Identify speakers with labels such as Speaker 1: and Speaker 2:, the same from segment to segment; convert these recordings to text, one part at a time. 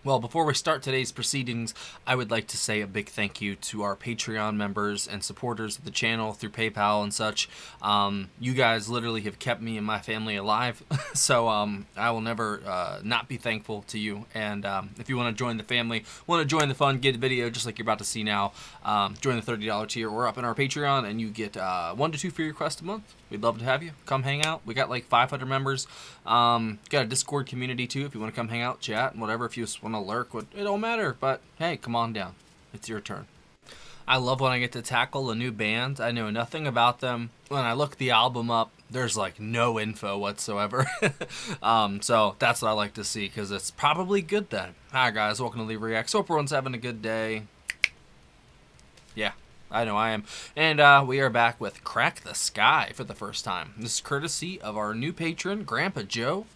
Speaker 1: Well, before we start today's proceedings, I would like to say a big thank you to our Patreon members and supporters of the channel through PayPal and such. You guys literally have kept me and my family alive, so I will never not be thankful to you. And if you want to join the family, want to join the fun, get a video just like you're about to see now, join the $30 tier. We're up in our Patreon, and you get 1 to 2 free requests a month. We'd love to have you. Come hang out. We got like 500 members. Got a Discord community too if you want to come hang out, chat, and whatever. If you just want to lurk, it don't matter. But hey, come on down. It's your turn. I love when I get to tackle a new band. I know nothing about them. When I look the album up, there's like no info whatsoever. So that's what I like to see, because it's probably good then. Hi guys, welcome to Leave Reacts. Hope everyone's having a good day. Yeah. I know I am. And we are back with Crack the Sky for the first time. This is courtesy of our new patron, Grandpa Joe.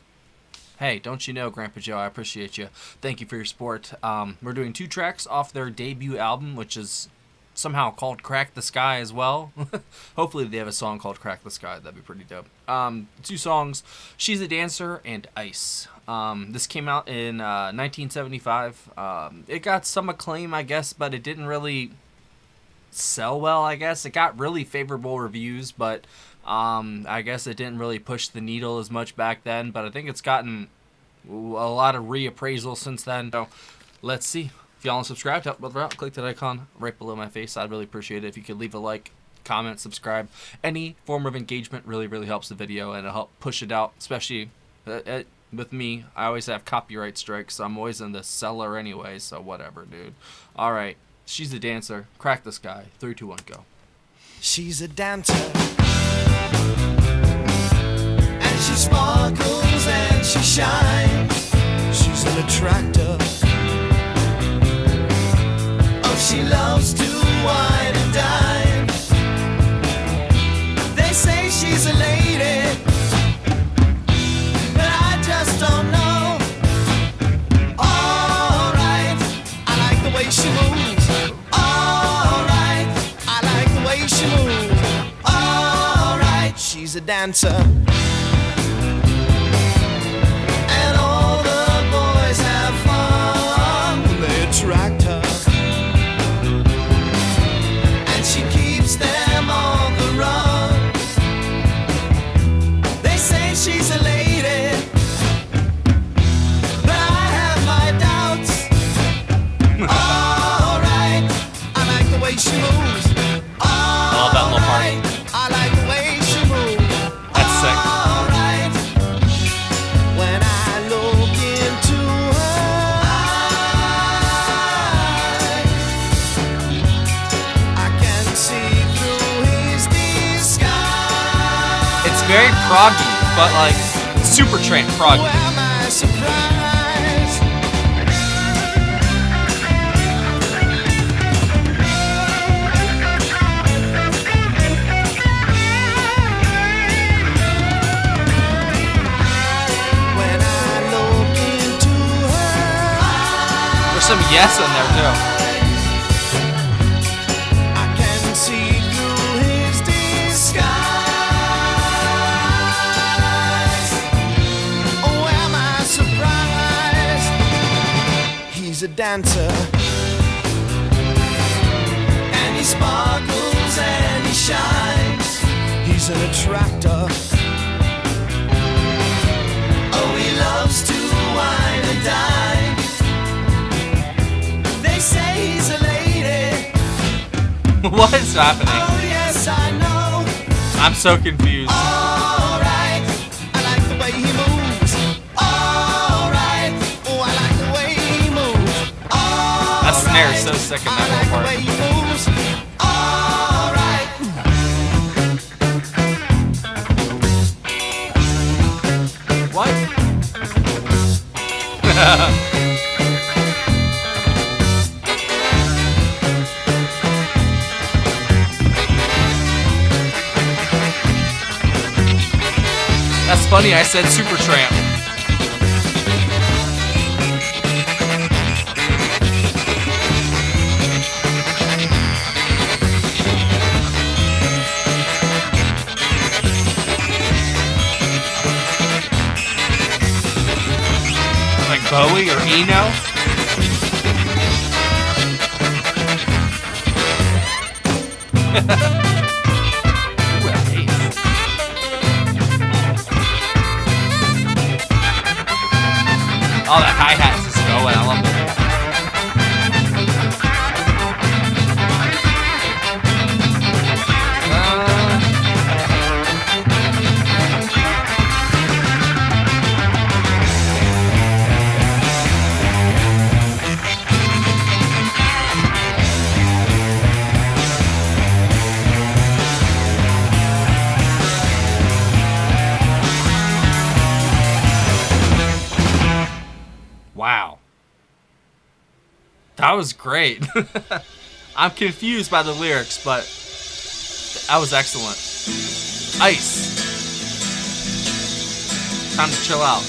Speaker 1: Hey, don't you know, Grandpa Joe, I appreciate you. Thank you for your support. We're doing 2 tracks off their debut album, which is somehow called Crack the Sky as well. Hopefully they have a song called Crack the Sky. That'd be pretty dope. 2 songs, She's a Dancer and Ice. This came out in 1975. It got some acclaim, I guess, but it didn't really sell well, I guess. It got really favorable reviews, but I guess it didn't really push the needle as much back then, but I think it's gotten a lot of reappraisal since then. So let's see. If y'all want to subscribe, click that icon right below my face. I'd really appreciate it if you could leave a like, comment, subscribe. Any form of engagement really helps the video, and it'll help push it out, especially with me. I always have copyright strikes, so I'm always in the cellar anyway, so whatever, dude. All right. She's a Dancer, Crack the Sky, 3, 2, 1, go.
Speaker 2: She's a dancer, and she sparkles and she shines. She's an attractor. Oh, she loves to wine and dine. They say she's a lady, but I just don't know. All right, I like the way she moves. She's a dancer, and all the boys have fun when they attract her, and she keeps them on the run. They say she's a lady, but I have my doubts. All right, I like the way she moves.
Speaker 1: I love that little part.
Speaker 2: I like the way
Speaker 1: very proggy, but like super tramp proggy.
Speaker 2: Oh, am I surprised? When I look into her eyes,
Speaker 1: there's some yes in there too.
Speaker 2: I can see through his disguise. He's a dancer, and he sparkles and he shines. He's an attractor. Oh, he loves to wine and dine. They say he's a lady.
Speaker 1: What is happening?
Speaker 2: Oh, yes, I know.
Speaker 1: I'm so confused.
Speaker 2: All right, I like the way he moves. All right, oh, I like the way he moves.
Speaker 1: That snare is so sick in that little part. What? That's funny, I said Supertramp. Bowie or Eno. Ooh, that bass. Oh, that hi-hat is just going. I love it. Wow. That was great. I'm confused by the lyrics, but that was excellent. Ice. Time to chill out.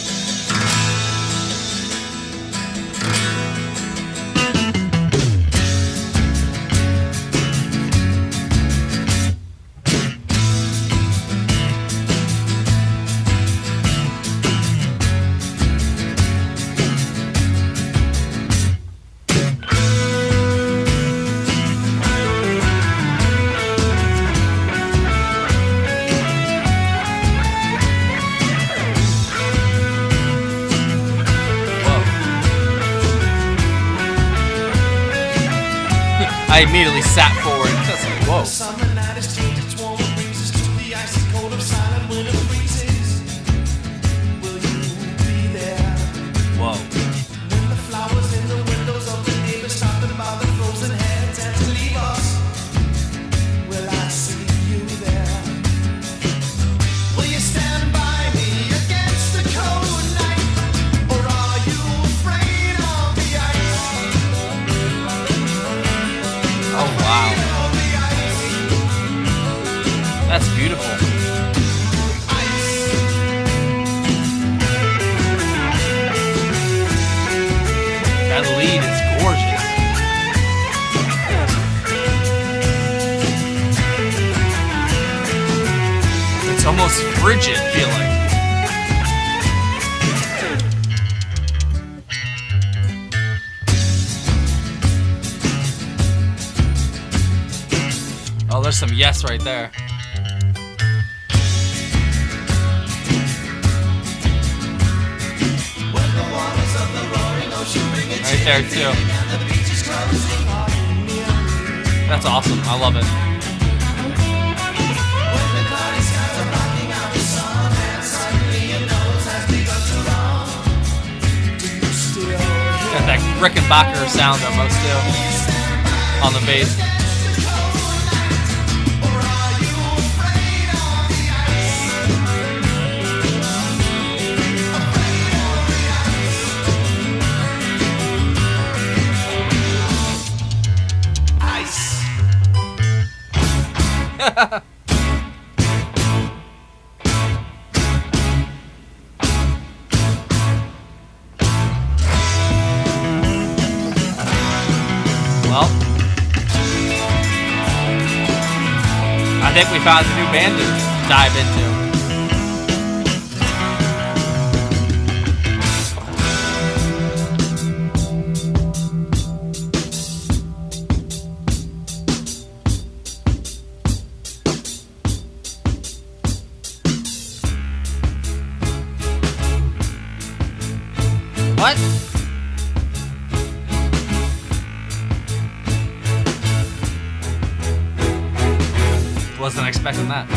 Speaker 1: I immediately sat forward. That's like, whoa.
Speaker 2: Summer night has changed its warm breezes to the icy cold of silent winter freezes. Will you be there?
Speaker 1: Whoa.
Speaker 2: When the flowers in the windows of the neighbors talking about the frozen heads and to leave us, will I see you there? Will you stand by me against the cold night, or are you afraid of the ice?
Speaker 1: Oh, wow. That's beautiful. That lead is gorgeous. It's almost frigid feeling. Oh, there's some yes right there. Right there too. That's awesome. I love it. Got that Rickenbacker sound almost too on the bass. Well, I think we found a new band to dive into. What? Wasn't expecting that.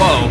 Speaker 1: Whoa.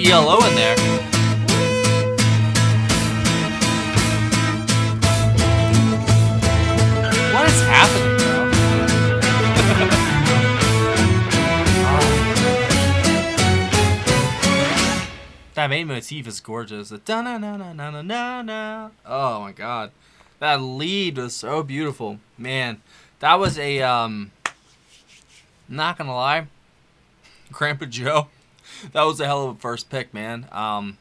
Speaker 1: ELO in there. What is happening, bro? That main motif is gorgeous. The da-na-na-na-na-na-na. Oh my god. That lead was so beautiful. Man, that was a, not gonna lie, Grandpa Joe, that was a hell of a first pick, man. I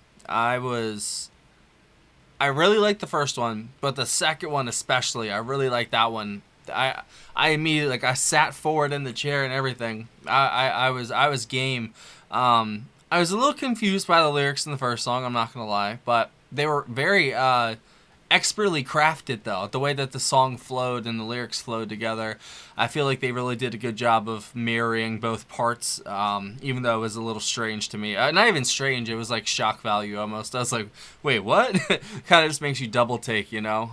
Speaker 1: really liked the first one, but the second one especially, I really liked that one. I immediately, like, I sat forward in the chair and everything. I was game. I was a little confused by the lyrics in the first song, I'm not gonna lie, but they were very expertly crafted, though. The way that the song flowed and the lyrics flowed together, I feel like they really did a good job of marrying both parts, even though it was a little strange to me. Not even strange, it was like shock value almost. I was like, wait, what? Kind of just makes you double take, you know?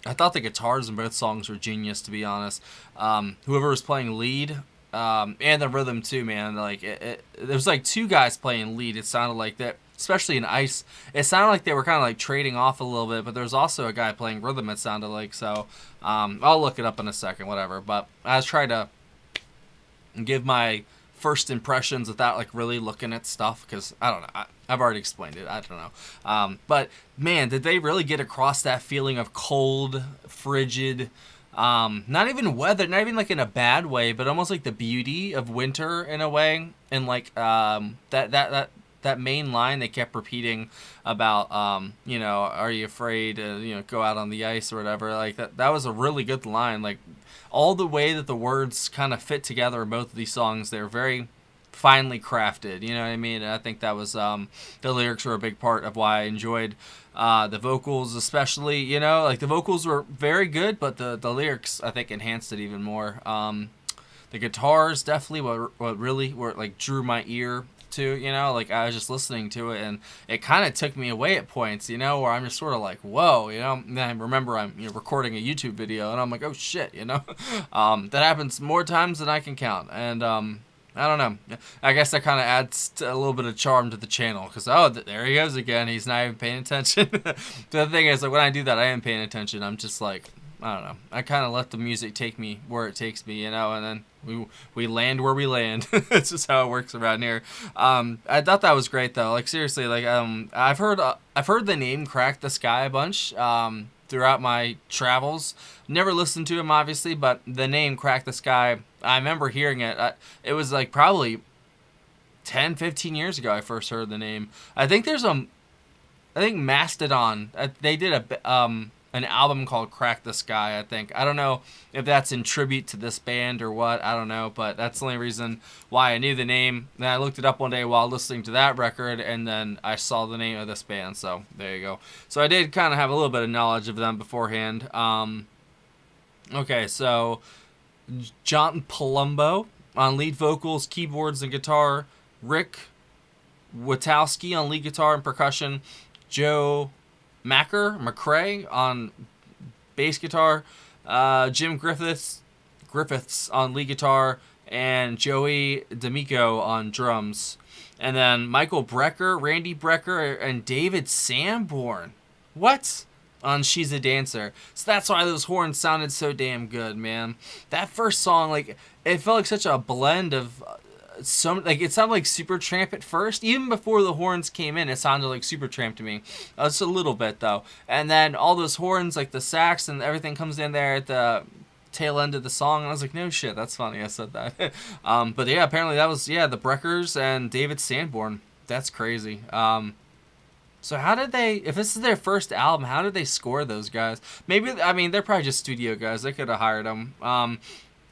Speaker 1: I thought the guitars in both songs were genius, to be honest. Whoever was playing lead, and the rhythm too, man. Like there was like two guys playing lead. It sounded like that, especially in Ice. It sounded like they were kind of like trading off a little bit, but there was also a guy playing rhythm. It sounded like so. I'll look it up in a second, whatever. But I was trying to give my first impressions without like really looking at stuff because I don't know. I've already explained it. I don't know. But man, did they really get across that feeling of cold, frigid? Not even weather, not even like in a bad way, but almost like the beauty of winter in a way, and like that main line they kept repeating about you know, are you afraid to, you know, go out on the ice or whatever, like that was a really good line. Like all the way that the words kind of fit together in both of these songs, they're very finely crafted, you know what I mean? And I think that was the lyrics were a big part of why I enjoyed the vocals, especially, you know, like the vocals were very good, but the lyrics I think enhanced it even more. The guitars definitely what really were like drew my ear to, you know, like I was just listening to it and it kind of took me away at points, you know, where I'm just sort of like, whoa, you know. And then I remember I'm, you know, recording a YouTube video and I'm like, oh shit, you know. That happens more times than I can count. And I don't know. I guess that kind of adds a little bit of charm to the channel because, oh, there he goes again. He's not even paying attention. The thing is, like, when I do that, I am paying attention. I'm just like, I don't know. I kind of let the music take me where it takes me, you know, and then we land where we land. It's just how it works around here. I thought that was great, though. Like, seriously, like, I've heard the name Crack the Sky a bunch throughout my travels. Never listened to him, obviously, but the name Crack the Sky, I remember hearing it. It was like probably 10, 15 years ago I first heard the name. I think Mastodon, they did an album called Crack the Sky, I think. I don't know if that's in tribute to this band or what, I don't know, but that's the only reason why I knew the name. Then I looked it up one day while listening to that record, and then I saw the name of this band, so there you go. So I did kind of have a little bit of knowledge of them beforehand. Okay, so John Palumbo on lead vocals, keyboards, and guitar. Rick Witowski on lead guitar and percussion. Joe McRae on bass guitar. Jim Griffiths on lead guitar. And Joey D'Amico on drums. And then Michael Brecker, Randy Brecker, and David Sanborn. What? On She's a Dancer. So that's why those horns sounded so damn good, man. That first song, like, it felt like such a blend of it sounded like Supertramp at first. Even before the horns came in, it sounded like Supertramp to me. Just a little bit, though. And then all those horns, like the sax and everything comes in there at the tail end of the song, and I was like, no shit, that's funny I said that. But yeah, apparently that was, the Breckers and David Sanborn. That's crazy. So how did they, if this is their first album, how did they score those guys? Maybe, I mean, they're probably just studio guys. They could have hired them.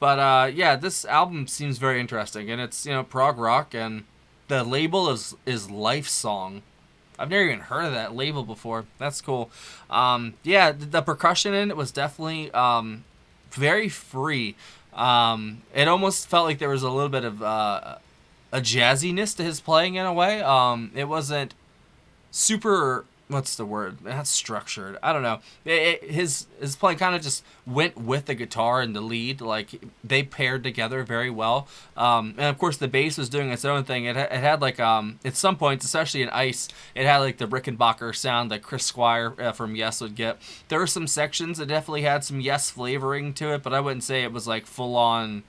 Speaker 1: But yeah, this album seems very interesting. And it's, you know, prog rock. And the label is Life Song. I've never even heard of that label before. That's cool. Yeah, the percussion in it was definitely very free. It almost felt like there was a little bit of a jazziness to his playing in a way. It wasn't super what's the word? That's structured. I don't know. His playing kind of just went with the guitar and the lead. Like they paired together very well. And of course the bass was doing its own thing. It had like at some points, especially in Ice, it had like the Rickenbacker sound that Chris Squire from Yes would get. There were some sections that definitely had some Yes flavoring to it, but I wouldn't say it was like full on.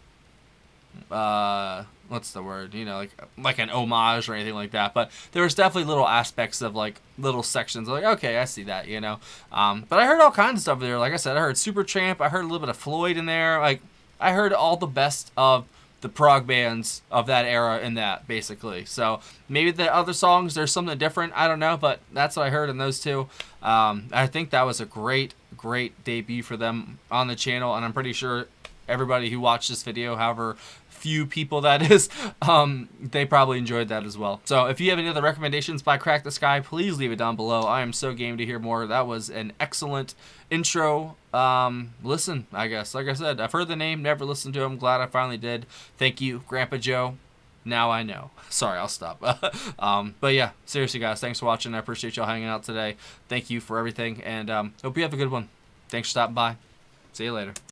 Speaker 1: What's the word? You know, like an homage or anything like that. But there was definitely little aspects of like little sections. Like, okay, I see that. You know. But I heard all kinds of stuff there. Like I said, I heard Supertramp. I heard a little bit of Floyd in there. Like I heard all the best of the prog bands of that era in that basically. So maybe the other songs there's something different. I don't know, but that's what I heard in those two. I think that was a great debut for them on the channel, and I'm pretty sure everybody who watched this video, however few people that is, they probably enjoyed that as well. So if you have any other recommendations by Crack the Sky, please leave it down below. I am so game to hear more. That was an excellent intro. Listen, I guess. Like I said, I've heard the name, never listened to him. Glad I finally did. Thank you, Grandpa Joe. Now I know. Sorry, I'll stop. But yeah, seriously, guys, thanks for watching. I appreciate y'all hanging out today. Thank you for everything, and hope you have a good one. Thanks for stopping by. See you later.